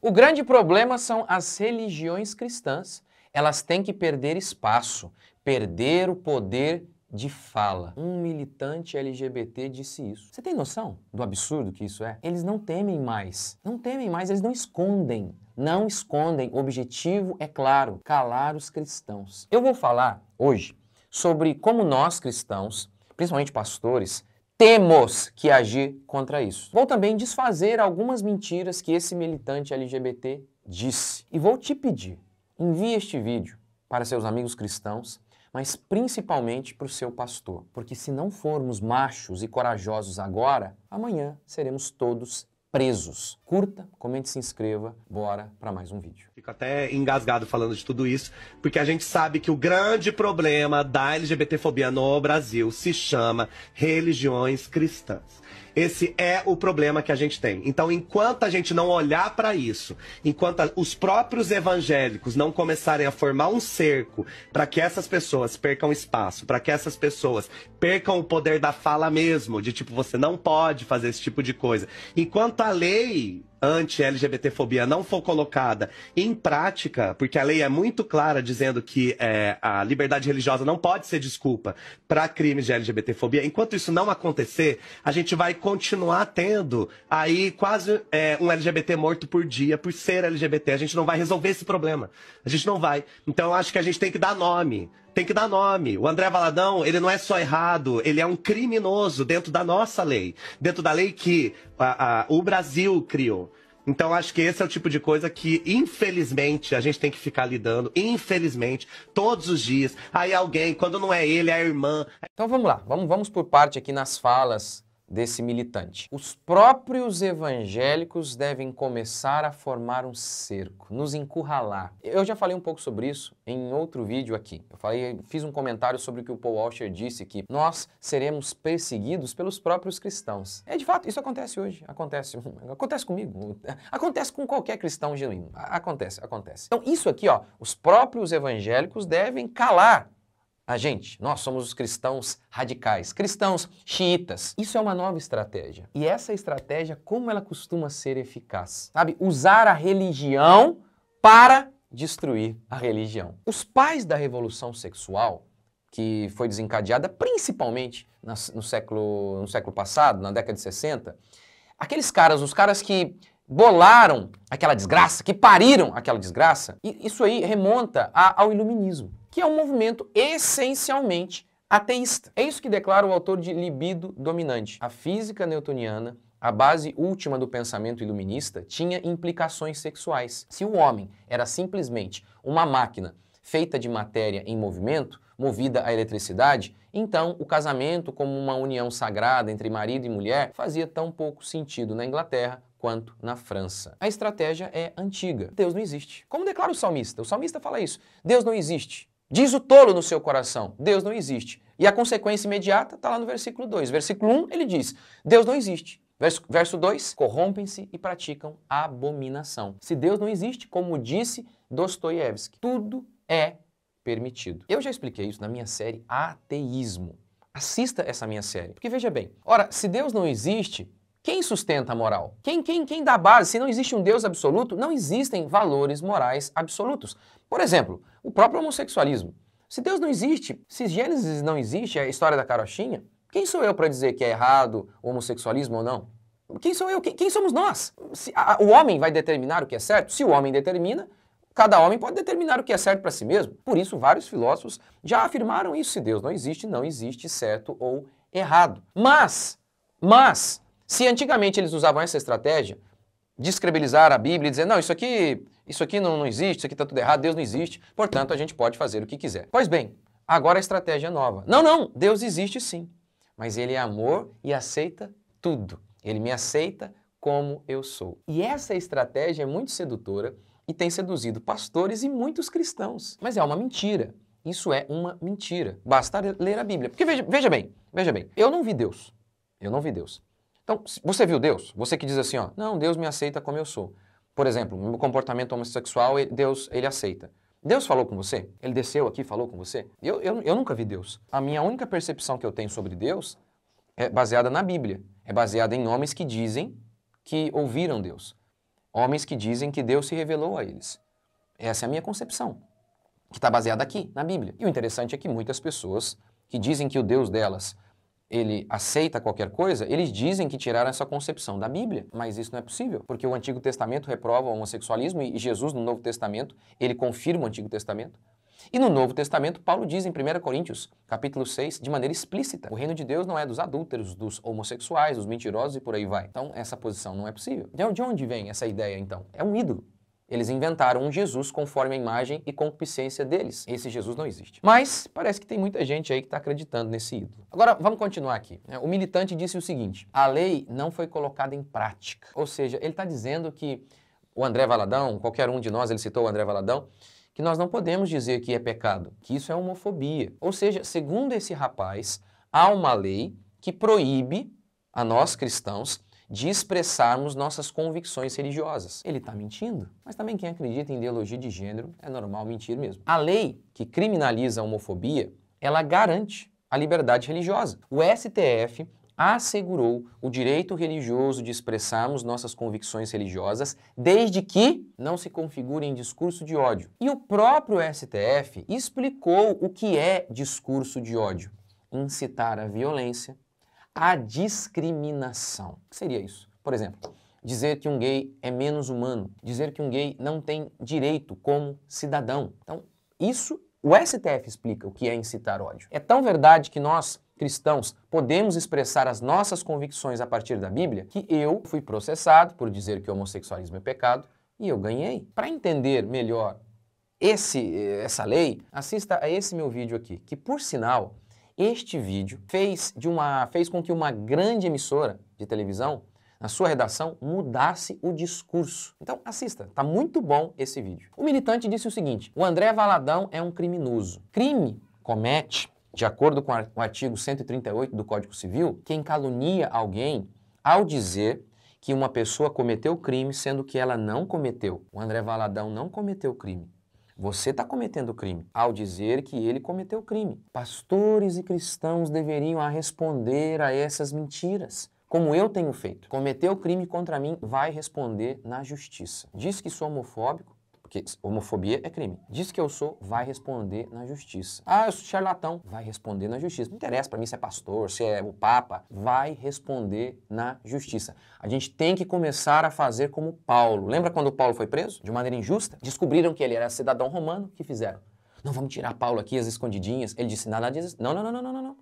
O grande problema são as religiões cristãs. Elas têm que perder espaço, perder o poder de fala. Um militante LGBT disse isso. Você tem noção do absurdo que isso é? Eles não temem mais. Não temem mais, eles não escondem. Não escondem. O objetivo é claro, calar os cristãos. Eu vou falar hoje sobre como nós cristãos, principalmente pastores, temos que agir contra isso. Vou também desfazer algumas mentiras que esse militante LGBT disse. E vou te pedir, envie este vídeo para seus amigos cristãos, mas principalmente para o seu pastor. Porque se não formos machos e corajosos agora, amanhã seremos todos presos. Curta, comente, se inscreva. Bora para mais um vídeo. Fico até engasgado falando de tudo isso, porque a gente sabe que o grande problema da LGBTfobia no Brasil se chama religiões cristãs. Esse é o problema que a gente tem. Então, enquanto a gente não olhar para isso, enquanto os próprios evangélicos não começarem a formar um cerco para que essas pessoas percam espaço, para que essas pessoas percam o poder da fala mesmo, de tipo, você não pode fazer esse tipo de coisa. Enquanto a lei anti-LGBTfobia não for colocada em prática, porque a lei é muito clara dizendo que a liberdade religiosa não pode ser desculpa para crimes de LGBTfobia, enquanto isso não acontecer, a gente vai continuar tendo aí quase um LGBT morto por dia por ser LGBT. A gente não vai resolver esse problema. A gente não vai. Então eu acho que a gente tem que dar nome. Tem que dar nome. O André Valadão, ele não é só errado, ele é um criminoso dentro da nossa lei. Dentro da lei que o Brasil criou. Então acho que esse é o tipo de coisa que, infelizmente, a gente tem que ficar lidando. Infelizmente, todos os dias. Aí alguém, quando não é ele, é a irmã. Então vamos lá, vamos por parte aqui nas falas desse militante. Os próprios evangélicos devem começar a formar um cerco, nos encurralar. Eu já falei um pouco sobre isso em outro vídeo aqui. Fiz um comentário sobre o que o Paul Washer disse, que nós seremos perseguidos pelos próprios cristãos. De fato, isso acontece hoje. Acontece comigo. Acontece com qualquer cristão genuíno. Acontece. Então isso aqui, ó, os próprios evangélicos devem calar a gente. Nós somos os cristãos radicais, cristãos xiitas. Isso é uma nova estratégia. E essa estratégia, como ela costuma ser eficaz? Sabe? Usar a religião para destruir a religião. Os pais da revolução sexual, que foi desencadeada principalmente no século passado, na década de 60, aqueles caras, os caras que bolaram aquela desgraça, que pariram aquela desgraça, isso aí remonta ao iluminismo, que é um movimento essencialmente ateísta. É isso que declara o autor de Libido Dominante. A física newtoniana, a base última do pensamento iluminista, tinha implicações sexuais. Se o homem era simplesmente uma máquina feita de matéria em movimento, movida à eletricidade, então o casamento como uma união sagrada entre marido e mulher fazia tão pouco sentido na Inglaterra quanto na França. A estratégia é antiga. Deus não existe. Como declara o salmista fala isso. Deus não existe. Diz o tolo no seu coração, Deus não existe. E a consequência imediata está lá no versículo 2. Versículo 1, ele diz, Deus não existe. Verso 2, corrompem-se e praticam abominação. Se Deus não existe, como disse Dostoiévski, tudo é permitido. Eu já expliquei isso na minha série Ateísmo. Assista essa minha série. Porque veja bem, ora, se Deus não existe, quem sustenta a moral? Quem dá base? Se não existe um Deus absoluto, não existem valores morais absolutos. Por exemplo, o próprio homossexualismo. Se Deus não existe, se Gênesis não existe, a história da carochinha, quem sou eu para dizer que é errado o homossexualismo ou não? Quem sou eu? Quem somos nós? O homem vai determinar o que é certo? Se o homem determina, cada homem pode determinar o que é certo para si mesmo. Por isso, vários filósofos já afirmaram isso. Se Deus não existe certo ou errado. Mas, se antigamente eles usavam essa estratégia, descredibilizar a Bíblia e dizer, não, isso aqui não existe, isso aqui está tudo errado, Deus não existe, portanto a gente pode fazer o que quiser. Pois bem, agora a estratégia é nova. Não, Deus existe sim, mas Ele é amor e aceita tudo. Ele me aceita como eu sou. E essa estratégia é muito sedutora e tem seduzido pastores e muitos cristãos. Mas é uma mentira. Isso é uma mentira. Basta ler a Bíblia. Porque veja bem, eu não vi Deus. Então, você viu Deus? Você que diz assim, ó, não, Deus me aceita como eu sou. Por exemplo, meu comportamento homossexual, Deus, Ele aceita. Deus falou com você? Ele desceu aqui e falou com você? Eu nunca vi Deus. A minha única percepção que eu tenho sobre Deus é baseada na Bíblia. É baseada em homens que dizem que ouviram Deus. Homens que dizem que Deus se revelou a eles. Essa é a minha concepção, que está baseada aqui, na Bíblia. E o interessante é que muitas pessoas que dizem que o Deus delas, ele aceita qualquer coisa, eles dizem que tiraram essa concepção da Bíblia, mas isso não é possível, porque o Antigo Testamento reprova o homossexualismo e Jesus, no Novo Testamento, ele confirma o Antigo Testamento. E no Novo Testamento, Paulo diz em 1 Coríntios, capítulo 6, de maneira explícita, o reino de Deus não é dos adúlteros, dos homossexuais, dos mentirosos e por aí vai. Então, essa posição não é possível. De onde vem essa ideia, então? É um ídolo. Eles inventaram um Jesus conforme a imagem e concupiscência deles. Esse Jesus não existe. Mas parece que tem muita gente aí que está acreditando nesse ídolo. Agora, vamos continuar aqui. O militante disse o seguinte: a lei não foi colocada em prática. Ou seja, ele está dizendo que o André Valadão, qualquer um de nós, ele citou o André Valadão, que nós não podemos dizer que é pecado, que isso é homofobia. Ou seja, segundo esse rapaz, há uma lei que proíbe a nós cristãos de expressarmos nossas convicções religiosas. Ele está mentindo, mas também quem acredita em ideologia de gênero é normal mentir mesmo. A lei que criminaliza a homofobia, ela garante a liberdade religiosa. O STF assegurou o direito religioso de expressarmos nossas convicções religiosas desde que não se configure em discurso de ódio. E o próprio STF explicou o que é discurso de ódio: incitar a violência, a discriminação. O que seria isso? Por exemplo, dizer que um gay é menos humano, dizer que um gay não tem direito como cidadão. Então, isso o STF explica o que é incitar ódio. É tão verdade que nós, cristãos, podemos expressar as nossas convicções a partir da Bíblia que eu fui processado por dizer que o homossexualismo é pecado e eu ganhei. Para entender melhor essa lei, assista a esse meu vídeo aqui, que por sinal, este vídeo fez com que uma grande emissora de televisão, na sua redação, mudasse o discurso. Então assista, tá muito bom esse vídeo. O militante disse o seguinte: o André Valadão é um criminoso. Crime comete, de acordo com o artigo 138 do Código Civil, quem calunia alguém ao dizer que uma pessoa cometeu crime sendo que ela não cometeu. O André Valadão não cometeu crime. Você está cometendo crime ao dizer que ele cometeu crime. Pastores e cristãos deveriam responder a essas mentiras, como eu tenho feito. Cometeu crime contra mim, vai responder na justiça. Diz que sou homofóbico, porque homofobia é crime. Diz que eu sou, vai responder na justiça. Ah, eu sou charlatão, vai responder na justiça. Não interessa para mim se é pastor, se é o papa, vai responder na justiça. A gente tem que começar a fazer como Paulo. Lembra quando Paulo foi preso? De maneira injusta? Descobriram que ele era cidadão romano, o que fizeram? Não, vamos tirar Paulo aqui, as escondidinhas. Ele disse, nada disso. Não,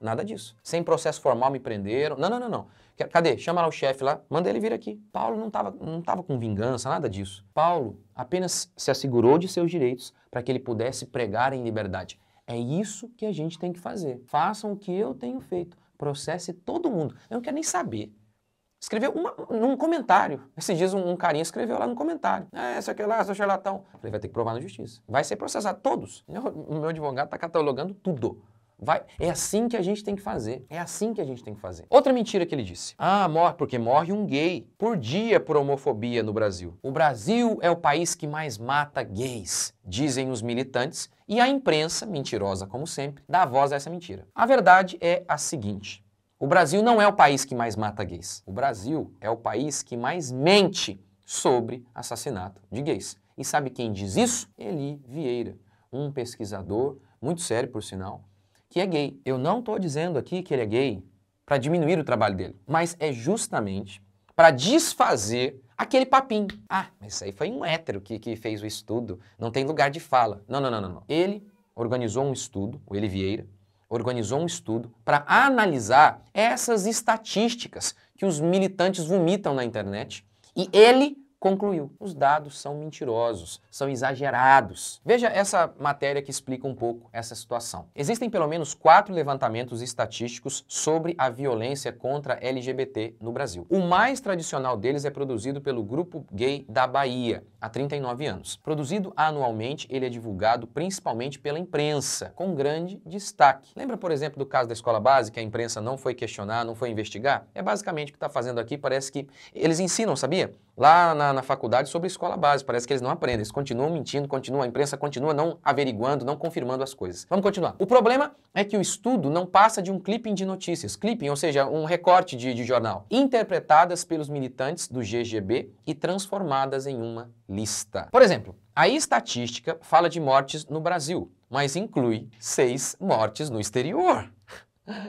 nada disso. Sem processo formal me prenderam. Não. Cadê? Chama lá o chefe lá, manda ele vir aqui. Paulo não tava com vingança, nada disso. Paulo apenas se assegurou de seus direitos para que ele pudesse pregar em liberdade. É isso que a gente tem que fazer. Façam o que eu tenho feito. Processe todo mundo. Eu não quero nem saber. Escreveu num comentário. Esses dias um carinha escreveu lá no comentário. Esse aqui lá, seu charlatão. Falei, vai ter que provar na justiça. Vai ser processado, todos. O meu advogado está catalogando tudo. É assim que a gente tem que fazer. É assim que a gente tem que fazer. Outra mentira que ele disse. Porque morre um gay por dia por homofobia no Brasil. O Brasil é o país que mais mata gays, dizem os militantes, e a imprensa, mentirosa como sempre, dá voz a essa mentira. A verdade é a seguinte: o Brasil não é o país que mais mata gays. O Brasil é o país que mais mente sobre assassinato de gays. E sabe quem diz isso? Eli Vieira, um pesquisador muito sério, por sinal, que é gay. Eu não estou dizendo aqui que ele é gay para diminuir o trabalho dele, mas é justamente para desfazer aquele papinho. Mas isso aí foi um hétero que fez o estudo, não tem lugar de fala. Não. Ele organizou um estudo, o Eli Vieira, organizou um estudo para analisar essas estatísticas que os militantes vomitam na internet e ele concluiu: os dados são mentirosos, são exagerados. Veja essa matéria que explica um pouco essa situação. Existem pelo menos 4 levantamentos estatísticos sobre a violência contra LGBT no Brasil. O mais tradicional deles é produzido pelo Grupo Gay da Bahia, há 39 anos. Produzido anualmente, ele é divulgado principalmente pela imprensa, com grande destaque. Lembra, por exemplo, do caso da escola básica, a imprensa não foi questionar, não foi investigar? É basicamente o que está fazendo aqui, parece que eles ensinam, sabia? lá na faculdade sobre escola básica. Parece que eles não aprendem, eles continuam mentindo, a imprensa continua não averiguando, não confirmando as coisas. Vamos continuar. O problema é que o estudo não passa de um clipping de notícias, clipping, ou seja, um recorte de jornal, interpretadas pelos militantes do GGB e transformadas em uma lista. Por exemplo, a estatística fala de mortes no Brasil, mas inclui 6 mortes no exterior.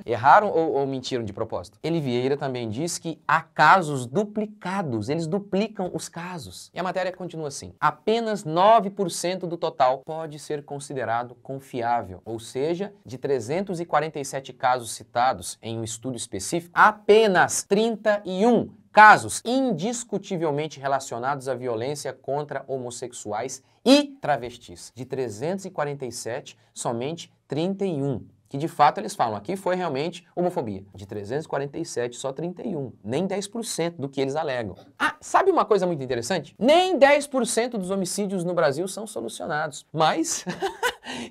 Erraram ou mentiram de propósito? Eli Vieira também diz que há casos duplicados, eles duplicam os casos. E a matéria continua assim: apenas 9% do total pode ser considerado confiável, ou seja, de 347 casos citados em um estudo específico, apenas 31 casos indiscutivelmente relacionados à violência contra homossexuais e travestis. De 347, somente 31. Que de fato eles falam, aqui foi realmente homofobia. De 347, só 31. Nem 10% do que eles alegam. Ah, sabe uma coisa muito interessante? Nem 10% dos homicídios no Brasil são solucionados. Mas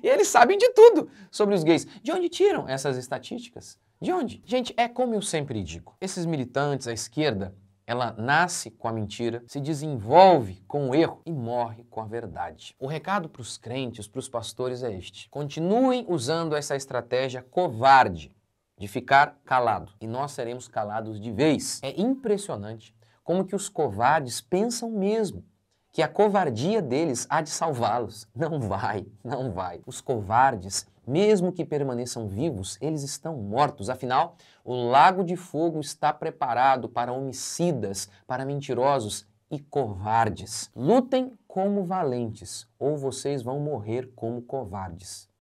eles sabem de tudo sobre os gays. De onde tiram essas estatísticas? De onde? Gente, é como eu sempre digo. Esses militantes, a esquerda, ela nasce com a mentira, se desenvolve com o erro e morre com a verdade. O recado para os crentes, para os pastores é este: continuem usando essa estratégia covarde de ficar calado e nós seremos calados de vez. É impressionante como que os covardes pensam mesmo que a covardia deles há de salvá-los. Não vai, não vai. Os covardes, mesmo que permaneçam vivos, eles estão mortos. Afinal, o lago de fogo está preparado para homicidas, para mentirosos e covardes. Lutem como valentes, ou vocês vão morrer como covardes.